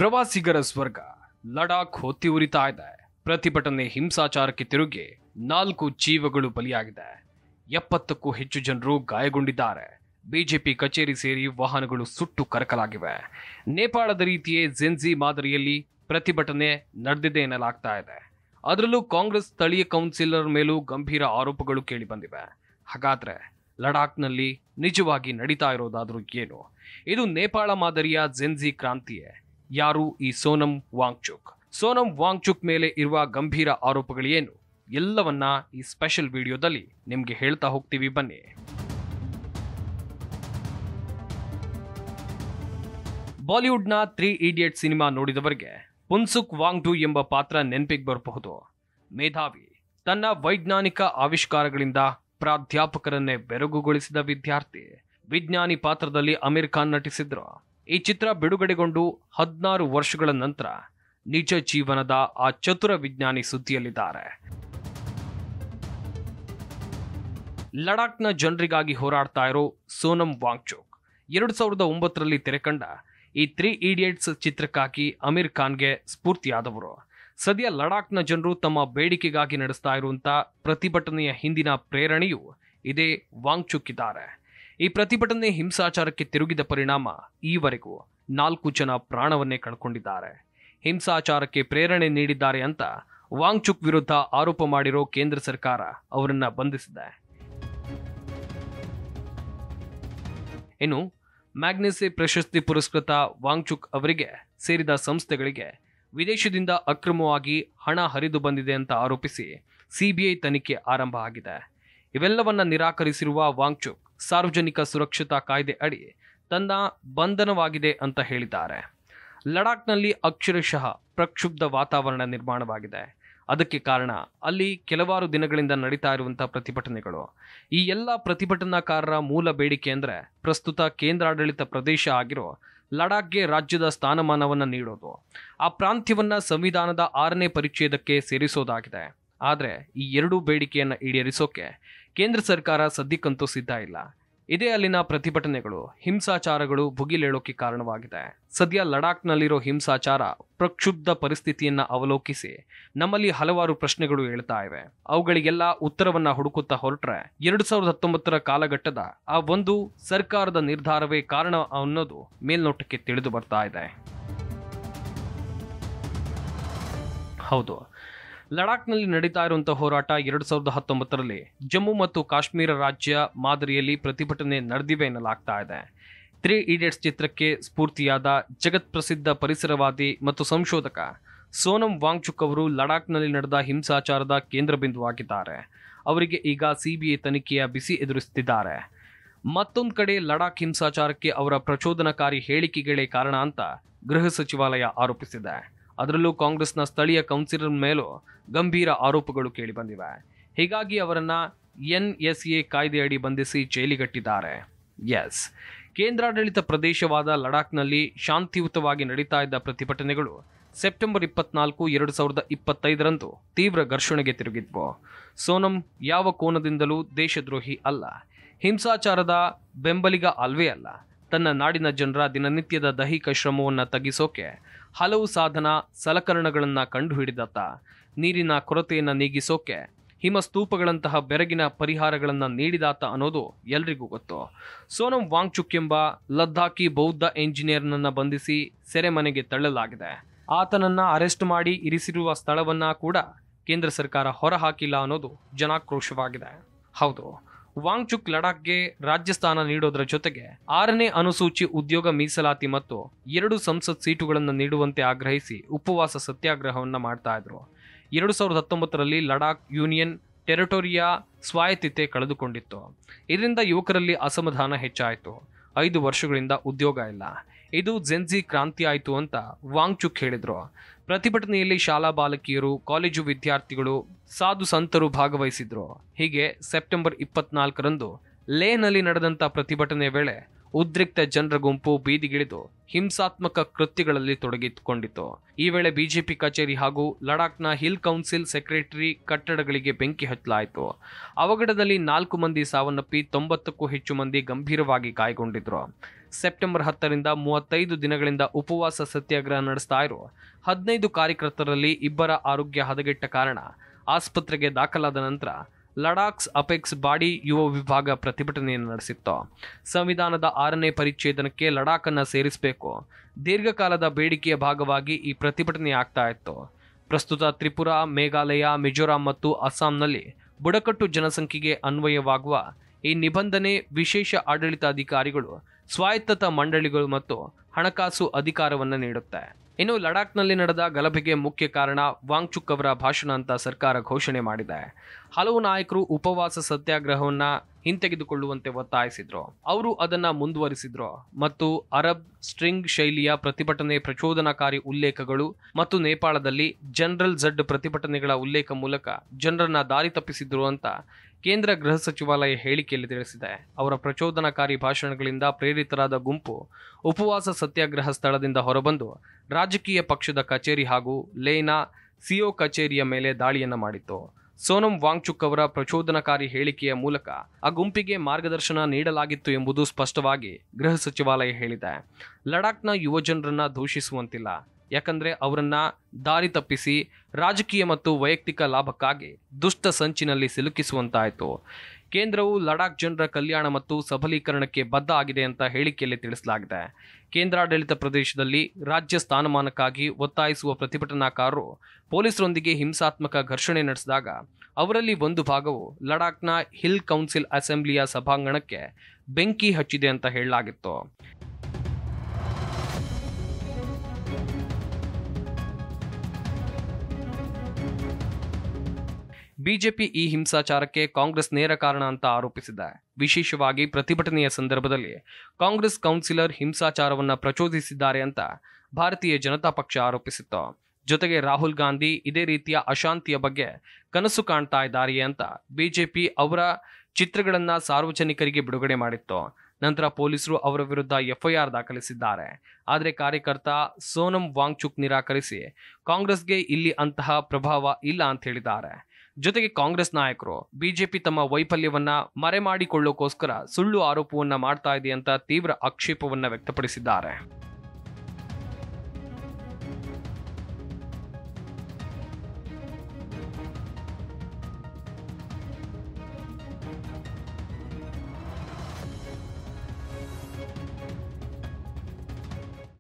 ಪ್ರವಾಸಿಗರ ಸ್ವರ್ಗ ಲಡಾಖ್ ಹೊತ್ತಿ ಉರಿತಾ ಇದೆ. ಪ್ರತಿಭಟನೆ ಹಿಂಸಾಚಾರಕ್ಕೆ ತಿರುಗಿ 4 ಜೀವಗಳು ಬಲಿಯಾಗಿದೆ. 70ಕ್ಕೂ ಹೆಚ್ಚು ಜನರು ಗಾಯಗೊಂಡಿದ್ದಾರೆ. ಬಿಜೆಪಿ ಕಚೇರಿ ಸೇರಿ ವಾಹನಗಳು ಸುಟ್ಟು ಕರಕಲಾಗಿವೆ. ನೇಪಾಳದ ರೀತಿಯೇ ಜೆನ್ಜಿ ಮಾದರಿಯಲ್ಲಿ ಪ್ರತಿಭಟನೆ ನಡೆದಿದೆ ಎನ್ನಲಾಗ್ತಾ ಇದೆ. ಅದರಲ್ಲೂ ಕಾಂಗ್ರೆಸ್ ಸ್ಥಳೀಯ ಕೌನ್ಸಿಲರ್ ಮೇಲೂ ಗಂಭೀರ ಆರೋಪಗಳು ಕೇಳಿಬಂದಿವೆ. ಹಾಗಾದ್ರೆ ಲಡಾಖ್ನಲ್ಲಿ ನಿಜವಾಗಿ ನಡೀತಾ ಇರೋದಾದ್ರೂ ಏನು? ಇದು ನೇಪಾಳ ಮಾದರಿಯ ಜೆನ್ಜಿ ಕ್ರಾಂತಿಯೇ? ಯಾರು ಈ ಸೋನಂ ವಾಂಗ್ಚುಕ್? ಸೋನಂ ವಾಂಗ್ಚುಕ್ ಮೇಲೆ ಇರುವ ಗಂಭೀರ ಆರೋಪಗಳೇನು? ಎಲ್ಲವನ್ನ ಈ ಸ್ಪೆಷಲ್ ವಿಡಿಯೋದಲ್ಲಿ ನಿಮ್ಗೆ ಹೇಳ್ತಾ ಹೋಗ್ತೀವಿ, ಬನ್ನಿ. ಬಾಲಿವುಡ್ನ 3 ಇಡಿಯಟ್ಸ್ ಸಿನಿಮಾ ನೋಡಿದವರಿಗೆ ಪುನ್ಸುಕ್ ವಾಂಗ್ಡು ಎಂಬ ಪಾತ್ರ ನೆನಪಿಗೆ ಬರಬಹುದು. ಮೇಧಾವಿ, ತನ್ನ ವೈಜ್ಞಾನಿಕ ಆವಿಷ್ಕಾರಗಳಿಂದ ಪ್ರಾಧ್ಯಾಪಕರನ್ನೇ ಬೆರಗುಗೊಳಿಸಿದ ವಿದ್ಯಾರ್ಥಿ. ವಿಜ್ಞಾನಿ ಪಾತ್ರದಲ್ಲಿ ಅಮೀರ್ ಖಾನ್ ನಟಿಸಿದ್ರು. ಈ ಚಿತ್ರ ಬಿಡುಗಡೆಗೊಂಡು 16 ವರ್ಷಗಳ ನಂತರ ನಿಜ ಜೀವನದ ಆ ಚತುರ ವಿಜ್ಞಾನಿ ಸುದ್ದಿಯಲ್ಲಿದ್ದಾರೆ. ಲಡಾಖ್ನ ಜನರಿಗಾಗಿ ಹೋರಾಡ್ತಾ ಇರೋ ಸೋನಂ ವಾಂಗ್ಚುಕ್ 2009ರಲ್ಲಿ ತೆರೆಕಂಡ ಈ 3 ಇಡಿಯಟ್ಸ್ ಚಿತ್ರಕ್ಕಾಗಿ ಅಮೀರ್ ಖಾನ್ಗೆ ಸ್ಫೂರ್ತಿಯಾದವರು. ಸದ್ಯ ಲಡಾಖ್ನ ಜನರು ತಮ್ಮ ಬೇಡಿಕೆಗಾಗಿ ನಡೆಸ್ತಾ ಇರುವಂತ ಪ್ರತಿಭಟನೆಯ ಹಿಂದಿನ ಪ್ರೇರಣೆಯು ಇದೇ ವಾಂಗ್ಚುಕ್ ಇದ್ದಾರೆ. ಈ ಪ್ರತಿಭಟನೆ ಹಿಂಸಾಚಾರಕ್ಕೆ ತಿರುಗಿದ ಪರಿಣಾಮ ಈವರೆಗೂ 4 ಜನ ಪ್ರಾಣವನ್ನೇ ಕಳ್ಕೊಂಡಿದ್ದಾರೆ. ಹಿಂಸಾಚಾರಕ್ಕೆ ಪ್ರೇರಣೆ ನೀಡಿದ್ದಾರೆ ಅಂತ ವಾಂಗ್ಚುಕ್ ವಿರುದ್ಧ ಆರೋಪ ಮಾಡಿರೋ ಕೇಂದ್ರ ಸರ್ಕಾರ ಅವರನ್ನ ಬಂಧಿಸಿದೆ. ಇನ್ನು ಮ್ಯಾಗ್ನೆಸೆ ಪ್ರಶಸ್ತಿ ಪುರಸ್ಕೃತ ವಾಂಗ್ಚುಕ್ ಅವರಿಗೆ ಸೇರಿದ ಸಂಸ್ಥೆಗಳಿಗೆ ವಿದೇಶದಿಂದ ಅಕ್ರಮವಾಗಿ ಹಣ ಹರಿದು ಬಂದಿದೆ ಅಂತ ಆರೋಪಿಸಿ ಸಿಬಿಐ ತನಿಖೆ ಆರಂಭ ಆಗಿದೆ. ಇವೆಲ್ಲವನ್ನ ನಿರಾಕರಿಸಿರುವ ವಾಂಗ್ಚುಕ್ ಸಾರ್ವಜನಿಕ ಸುರಕ್ಷತಾ ಕಾಯ್ದೆ ಅಡಿ ತನ್ನ ಬಂಧನವಾಗಿದೆ ಅಂತ ಹೇಳಿದ್ದಾರೆ. ಲಡಾಖ್ನಲ್ಲಿ ಅಕ್ಷರಶಃ ಪ್ರಕ್ಷುಬ್ಧ ವಾತಾವರಣ ನಿರ್ಮಾಣವಾಗಿದೆ. ಅದಕ್ಕೆ ಕಾರಣ ಅಲ್ಲಿ ಕೆಲವಾರು ದಿನಗಳಿಂದ ನಡೀತಾ ಇರುವಂತಹ ಪ್ರತಿಭಟನೆಗಳು. ಈ ಎಲ್ಲ ಪ್ರತಿಭಟನಾಕಾರರ ಮೂಲ ಬೇಡಿಕೆ ಅಂದ್ರೆ ಪ್ರಸ್ತುತ ಕೇಂದ್ರಾಡಳಿತ ಪ್ರದೇಶ ಆಗಿರೋ ಲಡಾಖ್ಗೆ ರಾಜ್ಯದ ಸ್ಥಾನಮಾನವನ್ನ ನೀಡೋದು, ಆ ಪ್ರಾಂತ್ಯವನ್ನ ಸಂವಿಧಾನದ 6ನೇ ಪರಿಚ್ಛೇದಕ್ಕೆ ಸೇರಿಸೋದಾಗಿದೆ. ಆದ್ರೆ ಈ ಎರಡೂ ಬೇಡಿಕೆಯನ್ನ ಈಡೇರಿಸೋಕೆ ಕೇಂದ್ರ ಸರ್ಕಾರ ಸದ್ಯಕ್ಕಂತೂ ಸಿದ್ಧ ಇಲ್ಲ. ಇದೇ ಅಲ್ಲಿನ ಪ್ರತಿಭಟನೆಗಳು, ಹಿಂಸಾಚಾರಗಳು ಭುಗಿಲೇಳೋಕೆ ಕಾರಣವಾಗಿದೆ. ಸದ್ಯ ಲಡಾಖ್ನಲ್ಲಿರೋ ಹಿಂಸಾಚಾರ, ಪ್ರಕ್ಷುಬ್ಧ ಪರಿಸ್ಥಿತಿಯನ್ನ ಅವಲೋಕಿಸಿ ನಮ್ಮಲ್ಲಿ ಹಲವಾರು ಪ್ರಶ್ನೆಗಳು ಹೇಳ್ತಾ ಇವೆ. ಅವುಗಳಿಗೆಲ್ಲ ಉತ್ತರವನ್ನ ಹುಡುಕುತ್ತಾ ಹೊರಟ್ರೆ 2019ರ ಕಾಲಘಟ್ಟದ ಆ ಒಂದು ಸರ್ಕಾರದ ನಿರ್ಧಾರವೇ ಕಾರಣ ಅನ್ನೋದು ಮೇಲ್ನೋಟಕ್ಕೆ ತಿಳಿದು ಬರ್ತಾ ಇದೆ. ಹೌದು, ಲಡಾಖ್ನಲ್ಲಿ ನಡೀತಾ ಇರುವಂತಹ ಹೋರಾಟ 2019ರಲ್ಲಿ ಜಮ್ಮು ಮತ್ತು ಕಾಶ್ಮೀರ ರಾಜ್ಯ ಮಾದರಿಯಲ್ಲಿ ಪ್ರತಿಭಟನೆ ನಡೆದಿವೆ ಎನ್ನಲಾಗ್ತಾ ಇದೆ. 3 ಇಡಿಯಟ್ಸ್ ಚಿತ್ರಕ್ಕೆ ಸ್ಫೂರ್ತಿಯಾದ ಜಗತ್ ಪ್ರಸಿದ್ಧ ಪರಿಸರವಾದಿ ಮತ್ತು ಸಂಶೋಧಕ ಸೋನಂ ವಾಂಗ್ಚುಕ್ ಅವರು ಲಡಾಖ್ನಲ್ಲಿ ನಡೆದ ಹಿಂಸಾಚಾರದ ಕೇಂದ್ರ ಬಿಂದುವಾಗಿದ್ದಾರೆ. ಅವರಿಗೆ ಈಗ ಸಿಬಿಐ ತನಿಖೆಯ ಬಿಸಿ ಎದುರಿಸುತ್ತಿದ್ದಾರೆ. ಮತ್ತೊಂದು ಕಡೆ ಲಡಾಖ್ ಹಿಂಸಾಚಾರಕ್ಕೆ ಅವರ ಪ್ರಚೋದನಕಾರಿ ಹೇಳಿಕೆಗಳೇ ಕಾರಣ ಅಂತ ಗೃಹ ಸಚಿವಾಲಯ ಆರೋಪಿಸಿದೆ. ಅದರಲ್ಲೂ ಕಾಂಗ್ರೆಸ್ನ ಸ್ಥಳೀಯ ಕೌನ್ಸಿಲರ್ ಮೇಲೂ ಗಂಭೀರ ಆರೋಪಗಳು ಕೇಳಿಬಂದಿವೆ. ಹೀಗಾಗಿ ಅವರನ್ನ ಎನ್ಎಸ್ಎ ಕಾಯ್ದೆಯಡಿ ಬಂಧಿಸಿ ಜೈಲಿಗಟ್ಟಿದ್ದಾರೆ. ಎಸ್, ಕೇಂದ್ರಾಡಳಿತ ಪ್ರದೇಶವಾದ ಲಡಾಖ್ನಲ್ಲಿ ಶಾಂತಿಯುತವಾಗಿ ನಡೀತಾ ಇದ್ದ ಪ್ರತಿಭಟನೆಗಳು ಸೆಪ್ಟೆಂಬರ್ 24, 2025ರಂದು ತೀವ್ರ ಘರ್ಷಣೆಗೆ ತಿರುಗಿದ್ವು. ಸೋನಂ ಯಾವ ಕೋನದಿಂದಲೂ ದೇಶದ್ರೋಹಿ ಅಲ್ಲ, ಹಿಂಸಾಚಾರದ ಬೆಂಬಲಿಗ ಅಲ್ವೇ ಅಲ್ಲ. ತನ್ನ ನಾಡಿನ ಜನರ ದಿನನಿತ್ಯದ ದೈಹಿಕ ಶ್ರಮವನ್ನು ತಗ್ಗಿಸೋಕೆ ಹಲವು ಸಾಧನ ಸಲಕರಣೆಗಳನ್ನ ಕಂಡುಹಿಡಿದತ್ತ, ನೀರಿನ ಕೊರತೆಯನ್ನು ನೀಗಿಸೋಕೆ ಹಿಮಸ್ತೂಪಗಳಂತಹ ಬೆರಗಿನ ಪರಿಹಾರಗಳನ್ನು ನೀಡಿದಾತ ಅನ್ನೋದು ಎಲ್ರಿಗೂ ಗೊತ್ತು. ಸೋನಂ ವಾಂಗ್ಚುಕ್ ಎಂಬ ಲದ್ದಾಖಿ ಬೌದ್ಧ ಎಂಜಿನಿಯರ್ನನ್ನ ಬಂಧಿಸಿ ಸೆರೆಮನೆಗೆ ತಳ್ಳಲಾಗಿದೆ. ಆತನನ್ನ ಅರೆಸ್ಟ್ ಮಾಡಿ ಇರಿಸಿರುವ ಸ್ಥಳವನ್ನ ಕೂಡ ಕೇಂದ್ರ ಸರ್ಕಾರ ಹೊರಹಾಕಿಲ್ಲ ಅನ್ನೋದು ಜನಾಕ್ರೋಶವಾಗಿದೆ. ಹೌದು, ವಾಂಗ್ಚುಕ್ ಲಡಾಖ್ಗೆ ರಾಜ್ಯಸ್ಥಾನ ನೀಡೋದ್ರ ಜೊತೆಗೆ 6ನೇ ಅನುಸೂಚಿ ಉದ್ಯೋಗ ಮೀಸಲಾತಿ ಮತ್ತು 2 ಸಂಸತ್ ಸೀಟುಗಳನ್ನು ನೀಡುವಂತೆ ಆಗ್ರಹಿಸಿ ಉಪವಾಸ ಸತ್ಯಾಗ್ರಹವನ್ನ ಮಾಡ್ತಾ ಇದ್ರು. 2019ರಲ್ಲಿ ಲಡಾಖ್ ಯೂನಿಯನ್ ಟೆರಿಟೋರಿಯ ಸ್ವಾಯತ್ತತೆ ಕಳೆದುಕೊಂಡಿತ್ತು. ಇದರಿಂದ ಯುವಕರಲ್ಲಿ ಅಸಮಾಧಾನ ಹೆಚ್ಚಾಯಿತು. 5 ವರ್ಷಗಳಿಂದ ಉದ್ಯೋಗ ಇಲ್ಲ. ಇದು ಜೆನ್ಜಿ ಕ್ರಾಂತಿ ಆಯಿತು ಅಂತ ವಾಂಗ್ಚುಕ್ ಹೇಳಿದ್ರು. ಪ್ರತಿಭಟನೆಯಲ್ಲಿ ಶಾಲಾ ಬಾಲಕಿಯರು, ಕಾಲೇಜು ವಿದ್ಯಾರ್ಥಿಗಳು, ಸಾಧು ಸಂತರು ಭಾಗವಹಿಸಿದ್ರು. ಹೀಗೆ ಸೆಪ್ಟೆಂಬರ್ 24ರಂದು ಲೇಹ್ನಲ್ಲಿ ನಡೆದಂತ ಪ್ರತಿಭಟನೆ ವೇಳೆ ಉದ್ರಿಕ್ತ ಜನರ ಗುಂಪು ಬೀದಿಗಿಳಿದು ಹಿಂಸಾತ್ಮಕ ಕೃತ್ಯಗಳಲ್ಲಿ ತೊಡಗಿಕೊಂಡಿತು. ಈ ವೇಳೆ ಬಿಜೆಪಿ ಕಚೇರಿ ಹಾಗೂ ಲಡಾಖ್ನ ಹಿಲ್ ಕೌನ್ಸಿಲ್ ಸೆಕ್ರೆಟರಿ ಕಟ್ಟಡಗಳಿಗೆ ಬೆಂಕಿ ಹಚ್ಚಲಾಯಿತು. ಅವಘಡದಲ್ಲಿ 4 ಮಂದಿ ಸಾವನ್ನಪ್ಪಿ 90ಕ್ಕೂ ಹೆಚ್ಚು ಮಂದಿ ಗಂಭೀರವಾಗಿ ಗಾಯಗೊಂಡಿದ್ರು. ಸೆಪ್ಟೆಂಬರ್ 10ರಿಂದ 35 ದಿನಗಳಿಂದ ಉಪವಾಸ ಸತ್ಯಾಗ್ರಹ ನಡೆಸ್ತಾ ಇರೋ 15 ಕಾರ್ಯಕರ್ತರಲ್ಲಿ ಇಬ್ಬರ ಆರೋಗ್ಯ ಹದಗೆಟ್ಟ ಕಾರಣ ಆಸ್ಪತ್ರೆಗೆ ದಾಖಲಾದ ನಂತರ ಲಡಾಖ್ಸ್ ಅಪೆಕ್ಸ್ ಬಾಡಿ ಯುವ ವಿಭಾಗ ಪ್ರತಿಭಟನೆಯನ್ನು ನಡೆಸಿತ್ತು. ಸಂವಿಧಾನದ 6ನೇ ಪರಿಚ್ಛೇದನಕ್ಕೆ ಲಡಾಖ್ ಅನ್ನು ಸೇರಿಸಬೇಕು, ದೀರ್ಘಕಾಲದ ಬೇಡಿಕೆಯ ಭಾಗವಾಗಿ ಈ ಪ್ರತಿಭಟನೆ ಆಗ್ತಾ ಇತ್ತು. ಪ್ರಸ್ತುತ ತ್ರಿಪುರಾ, ಮೇಘಾಲಯ, ಮಿಜೋರಾಂ ಮತ್ತು ಅಸ್ಸಾಂನಲ್ಲಿ ಬುಡಕಟ್ಟು ಜನಸಂಖ್ಯೆಗೆ ಅನ್ವಯವಾಗುವ ಈ ನಿಬಂಧನೆ ವಿಶೇಷ ಆಡಳಿತಾಧಿಕಾರಿಗಳು, ಸ್ವಾಯತ್ತತಾ ಮಂಡಳಿಗಳು ಮತ್ತು ಹಣಕಾಸು ಅಧಿಕಾರವನ್ನು ನೀಡುತ್ತೆ. ಇನ್ನು ಲಡಾಖ್ನಲ್ಲಿ ನಡೆದ ಗಲಭೆಗೆ ಮುಖ್ಯ ಕಾರಣ ವಾಂಗ್ಚುಕ್ ಅವರ ಭಾಷಣ ಅಂತ ಸರ್ಕಾರ ಘೋಷಣೆ ಮಾಡಿದೆ. ಹಲವು ನಾಯಕರು ಉಪವಾಸ ಸತ್ಯಾಗ್ರಹವನ್ನ ಹಿಂತೆಗೆದುಕೊಳ್ಳುವಂತೆ ಒತ್ತಾಯಿಸಿದ್ರು. ಅವರು ಅದನ್ನ ಮುಂದುವರಿಸಿದ್ರು ಮತ್ತು ಅರಬ್ ಸ್ಟ್ರಿಂಗ್ ಶೈಲಿಯ ಪ್ರತಿಭಟನೆ, ಪ್ರಚೋದನಕಾರಿ ಉಲ್ಲೇಖಗಳು ಮತ್ತು ನೇಪಾಳದಲ್ಲಿ ಜನರಲ್ ಝಡ್ ಪ್ರತಿಭಟನೆಗಳ ಉಲ್ಲೇಖ ಮೂಲಕ ಜನರನ್ನ ದಾರಿ ತಪ್ಪಿಸಿದ್ರು ಅಂತ ಕೇಂದ್ರ ಗೃಹ ಸಚಿವಾಲಯ ಹೇಳಿಕೆಯಲ್ಲಿ ತಿಳಿಸಿದೆ. ಅವರ ಪ್ರಚೋದನಕಾರಿ ಭಾಷಣಗಳಿಂದ ಪ್ರೇರಿತರಾದ ಗುಂಪು ಉಪವಾಸ ಸತ್ಯಾಗ್ರಹ ಸ್ಥಳದಿಂದ ಹೊರಬಂದು ರಾಜಕೀಯ ಪಕ್ಷದ ಕಚೇರಿ ಹಾಗೂ ಲೇನ ಸಿಒ ಕಚೇರಿಯ ಮೇಲೆ ದಾಳಿಯನ್ನು ಮಾಡಿತ್ತು. ಸೋನಂ ವಾಂಗ್ಚುಕ್ ಅವರ ಪ್ರಚೋದನಕಾರಿ ಹೇಳಿಕೆಯ ಮೂಲಕ ಆ ಗುಂಪಿಗೆ ಮಾರ್ಗದರ್ಶನ ನೀಡಲಾಗಿತ್ತು ಎಂಬುದು ಸ್ಪಷ್ಟವಾಗಿ ಗೃಹ ಸಚಿವಾಲಯ ಹೇಳಿದೆ. ಲಡಾಖ್ನ ಯುವಜನರನ್ನ ದೂಷಿಸುವಂತಿಲ್ಲ, ಯಾಕಂದ್ರೆ ಅವರನ್ನ ದಾರಿ ತಪ್ಪಿಸಿ ರಾಜಕೀಯ ಮತ್ತು ವೈಯಕ್ತಿಕ ಲಾಭಕ್ಕಾಗಿ ದುಷ್ಟ ಸಂಚಿನಲ್ಲಿ ಸಿಲುಕಿಸುವಂತಾಯಿತು. ಕೇಂದ್ರವು ಲಡಾಖ್ ಜನರ ಕಲ್ಯಾಣ ಮತ್ತು ಸಬಲೀಕರಣಕ್ಕೆ ಬದ್ಧ ಆಗಿದೆ ಅಂತ ಹೇಳಿಕೆಯಲ್ಲಿ ತಿಳಿಸಲಾಗಿದೆ. ಕೇಂದ್ರಾಡಳಿತ ಪ್ರದೇಶದಲ್ಲಿ ರಾಜ್ಯ ಸ್ಥಾನಮಾನಕ್ಕಾಗಿ ಒತ್ತಾಯಿಸುವ ಪ್ರತಿಭಟನಾಕಾರರು ಪೊಲೀಸರೊಂದಿಗೆ ಹಿಂಸಾತ್ಮಕ ಘರ್ಷಣೆ ನಡೆಸಿದಾಗ ಅವರಲ್ಲಿ ಒಂದು ಭಾಗವು ಲಡಾಖ್ನ ಹಿಲ್ ಕೌನ್ಸಿಲ್ ಅಸೆಂಬ್ಲಿಯ ಸಭಾಂಗಣಕ್ಕೆ ಬೆಂಕಿ ಹಚ್ಚಿದೆ ಅಂತ ಹೇಳಲಾಗಿತ್ತು. ಬಿಜೆಪಿ ಈ ಹಿಂಸಾಚಾರಕ್ಕೆ ಕಾಂಗ್ರೆಸ್ ನೇರ ಕಾರಣ ಅಂತ ಆರೋಪಿಸಿದೆ. ವಿಶೇಷವಾಗಿ ಪ್ರತಿಭಟನೆಯ ಸಂದರ್ಭದಲ್ಲಿ ಕಾಂಗ್ರೆಸ್ ಕೌನ್ಸಿಲರ್ ಹಿಂಸಾಚಾರವನ್ನು ಪ್ರಚೋದಿಸಿದ್ದಾರೆ ಅಂತ ಭಾರತೀಯ ಜನತಾ ಪಕ್ಷ ಆರೋಪಿಸಿತ್ತು. ಜೊತೆಗೆ ರಾಹುಲ್ ಗಾಂಧಿ ಇದೇ ರೀತಿಯ ಅಶಾಂತಿಯ ಬಗ್ಗೆ ಕನಸು ಕಾಣ್ತಾ ಇದ್ದಾರೆಯೇ ಅಂತ ಬಿಜೆಪಿ ಅವರ ಚಿತ್ರಗಳನ್ನು ಸಾರ್ವಜನಿಕರಿಗೆ ಬಿಡುಗಡೆ ಮಾಡಿತ್ತು. ನಂತರ ಪೊಲೀಸರು ಅವರ ವಿರುದ್ಧ ಎಫ್ಐಆರ್ ದಾಖಲಿಸಿದ್ದಾರೆ. ಆದರೆ ಕಾರ್ಯಕರ್ತ ಸೋನಂ ವಾಂಗ್ಚುಕ್ ನಿರಾಕರಿಸಿ ಕಾಂಗ್ರೆಸ್ಗೆ ಇಲ್ಲಿ ಅಂತಹ ಪ್ರಭಾವ ಇಲ್ಲ ಅಂತ ಹೇಳಿದ್ದಾರೆ. ಜೊತೆಗೆ ಕಾಂಗ್ರೆಸ್ ನಾಯಕರು ಬಿಜೆಪಿ ತಮ್ಮ ವೈಫಲ್ಯವನ್ನ ಮರೆಮಾಡಿಕೊಳ್ಳೋಕೋಸ್ಕರ ಸುಳ್ಳು ಆರೋಪವನ್ನ ಮಾಡ್ತಾ ಇದೆ ಅಂತ ತೀವ್ರ ಆಕ್ಷೇಪವನ್ನ ವ್ಯಕ್ತಪಡಿಸಿದ್ದಾರೆ.